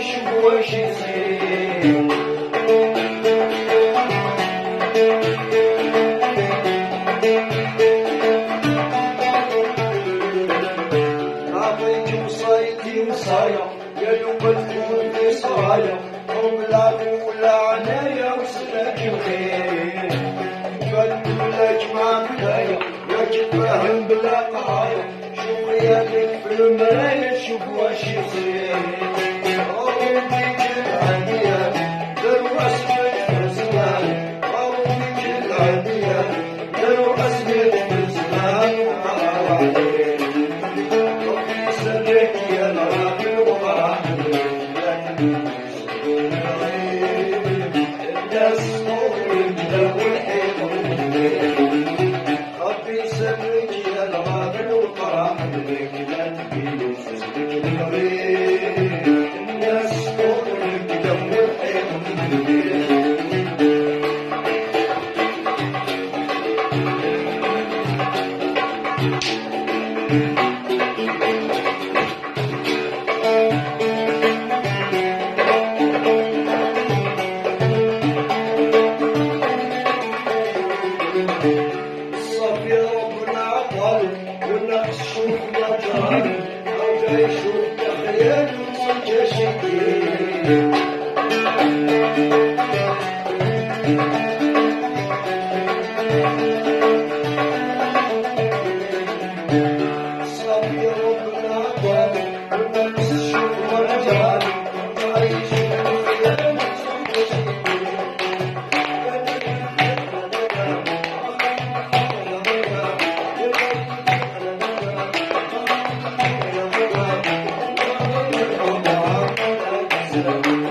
شوف واش يصير. عطيتي وصايتي وصايا يا دوب الكون في صايا وبلا ولا عنايا وسلاك الخير. قلت لك ما بدايا يا تفهم بلا قرايا شوف غيابك في المرايا شوف واش يصير. Thank you.